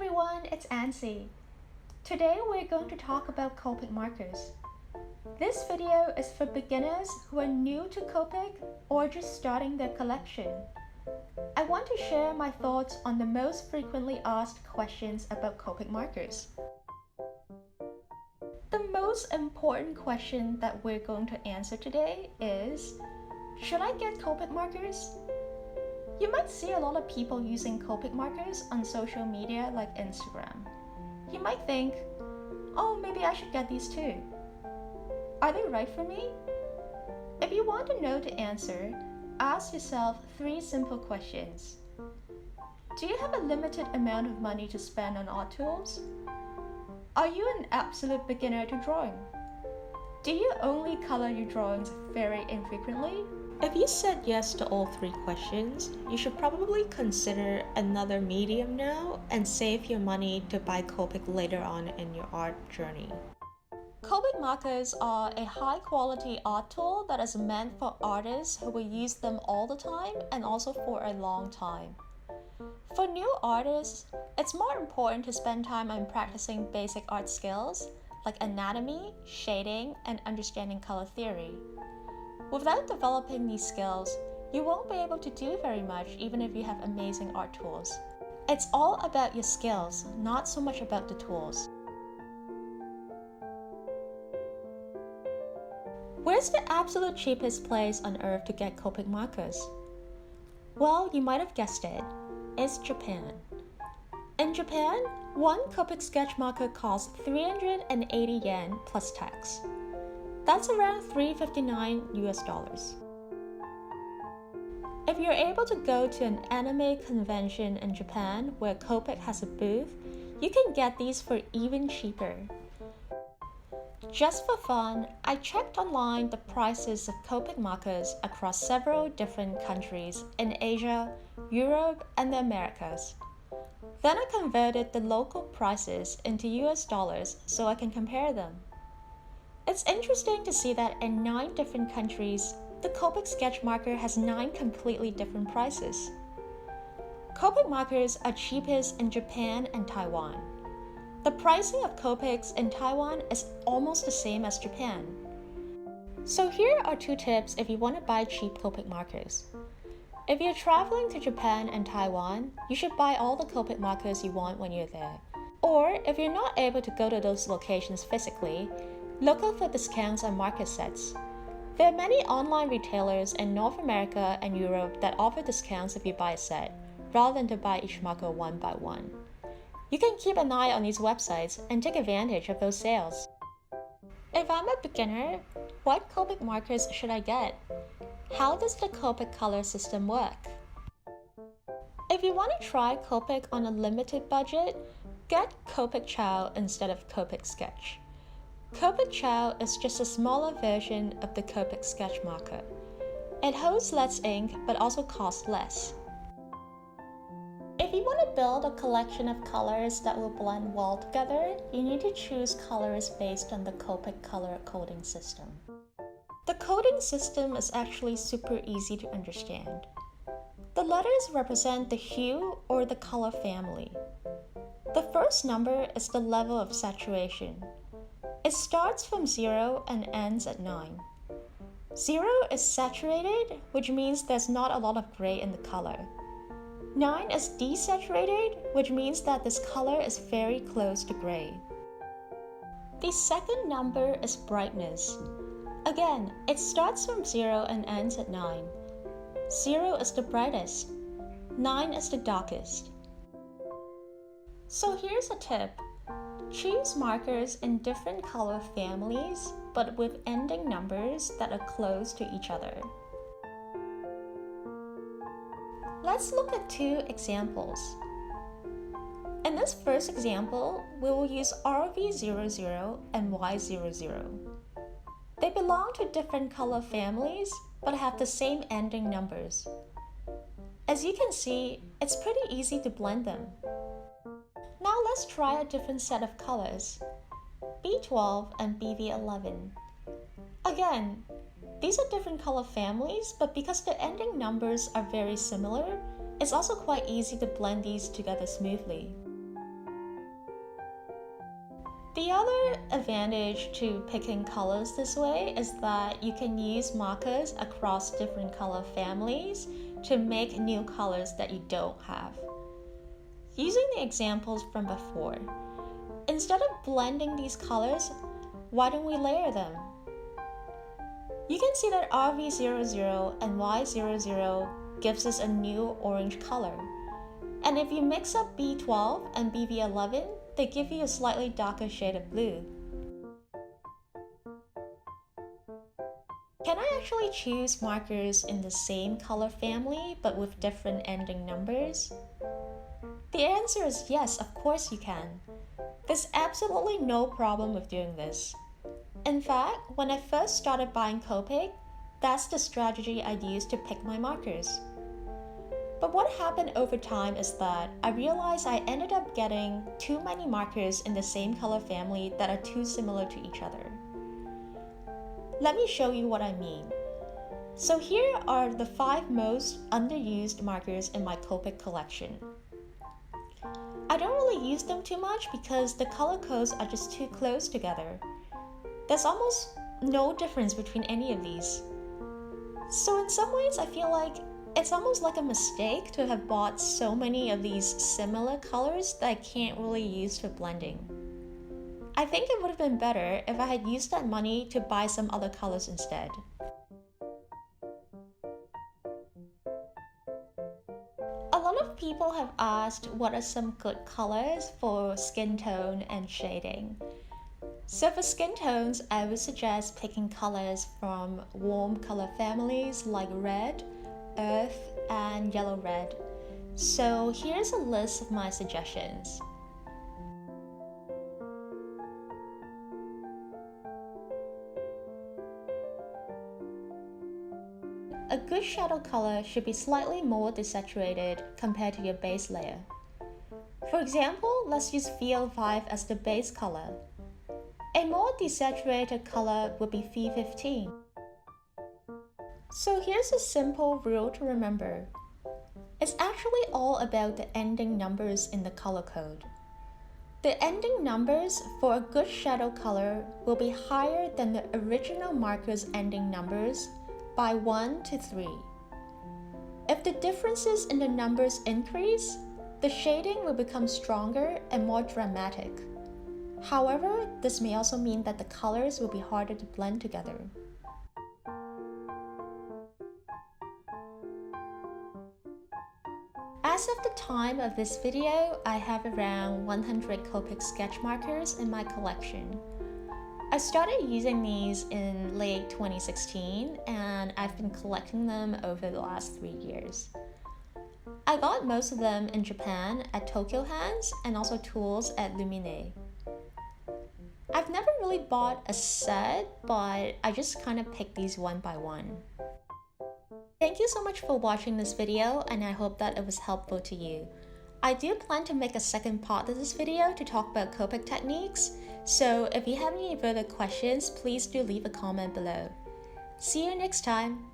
everyone, it's Ansi. Today we're going to talk about Copic markers. This video is for beginners who are new to Copic or just starting their collection. I want to share my thoughts on the most frequently asked questions about Copic markers. The most important question that we're going to answer today is, should I get Copic markers? You might see a lot of people using Copic markers on social media like Instagram. You might think, oh, maybe I should get these too. Are they right for me? If you want to know the answer, ask yourself 3 simple questions. Do you have a limited amount of money to spend on art tools? Are you an absolute beginner to drawing? Do you only color your drawings very infrequently? If you said yes to all 3 questions, you should probably consider another medium now and save your money to buy Copic later on in your art journey. Copic markers are a high-quality art tool that is meant for artists who will use them all the time and also for a long time. For new artists, it's more important to spend time on practicing basic art skills like anatomy, shading, and understanding color theory. Without developing these skills, you won't be able to do very much even if you have amazing art tools. It's all about your skills, not so much about the tools. Where's the absolute cheapest place on earth to get Copic markers? Well, you might have guessed it. It's Japan. In Japan, one Copic sketch marker costs 380 yen plus tax. That's around $359 US. If you're able to go to an anime convention in Japan where Copic has a booth, you can get these for even cheaper. Just for fun, I checked online the prices of Copic markers across several different countries in Asia, Europe, and the Americas. Then I converted the local prices into US dollars so I can compare them. It's interesting to see that in 9 different countries, the Copic sketch marker has 9 completely different prices. Copic markers are cheapest in Japan and Taiwan. The pricing of Copics in Taiwan is almost the same as Japan. So here are 2 tips if you want to buy cheap Copic markers. If you're traveling to Japan and Taiwan, you should buy all the Copic markers you want when you're there. Or if you're not able to go to those locations physically, look out for discounts on marker sets. There are many online retailers in North America and Europe that offer discounts if you buy a set, rather than to buy each marker one by one. You can keep an eye on these websites and take advantage of those sales. If I'm a beginner, what Copic markers should I get? How does the Copic color system work? If you want to try Copic on a limited budget, get Copic Chow instead of Copic Sketch. Copic Chow is just a smaller version of the Copic sketch marker. It holds less ink but also costs less. If you want to build a collection of colors that will blend well together, you need to choose colors based on the Copic color coding system. The coding system is actually super easy to understand. The letters represent the hue or the color family. The first number is the level of saturation. It starts from 0 and ends at 9. 0 is saturated, which means there's not a lot of gray in the color. 9 is desaturated, which means that this color is very close to gray. The second number is brightness. Again, it starts from 0 and ends at 9. 0 is the brightest. 9 is the darkest. So here's a tip. Choose markers in different color families, but with ending numbers that are close to each other. Let's look at 2 examples. In this first example, we will use RV00 and Y00. They belong to different color families, but have the same ending numbers. As you can see, it's pretty easy to blend them. Now let's try a different set of colors, B12 and BV11. Again, these are different color families, but because the ending numbers are very similar, it's also quite easy to blend these together smoothly. The other advantage to picking colors this way is that you can use markers across different color families to make new colors that you don't have. Using the examples from before, instead of blending these colors, why don't we layer them? You can see that RV00 and Y00 gives us a new orange color. And if you mix up B12 and BV11, they give you a slightly darker shade of blue. Can I actually choose markers in the same color family but with different ending numbers? The answer is yes, of course you can. There's absolutely no problem with doing this. In fact, when I first started buying Copic, that's the strategy I used to pick my markers. But what happened over time is that I realized I ended up getting too many markers in the same color family that are too similar to each other. Let me show you what I mean. So here are the 5 most underused markers in my Copic collection. I don't really use them too much because the color codes are just too close together. There's almost no difference between any of these. So in some ways I feel like it's almost like a mistake to have bought so many of these similar colors that I can't really use for blending. I think it would have been better if I had used that money to buy some other colors instead. A lot of people have asked what are some good colors for skin tone and shading. So for skin tones, I would suggest picking colors from warm color families like red, earth, and yellow-red. So here's a list of my suggestions. A good shadow color should be slightly more desaturated compared to your base layer. For example, let's use VO5 as the base color. A more desaturated color would be V15. So here's a simple rule to remember. It's actually all about the ending numbers in the color code. The ending numbers for a good shadow color will be higher than the original marker's ending numbers by 1 to 3. If the differences in the numbers increase, the shading will become stronger and more dramatic. However, this may also mean that the colors will be harder to blend together. As of the time of this video, I have around 100 Copic sketch markers in my collection. I started using these in late 2016 and I've been collecting them over the last 3 years. I got most of them in Japan at Tokyo Hands and also tools at Lumine. I've never really bought a set, but I just kind of picked these one by one. Thank you so much for watching this video and I hope that it was helpful to you. I do plan to make a second part of this video to talk about Copic techniques, so if you have any further questions, please do leave a comment below. See you next time!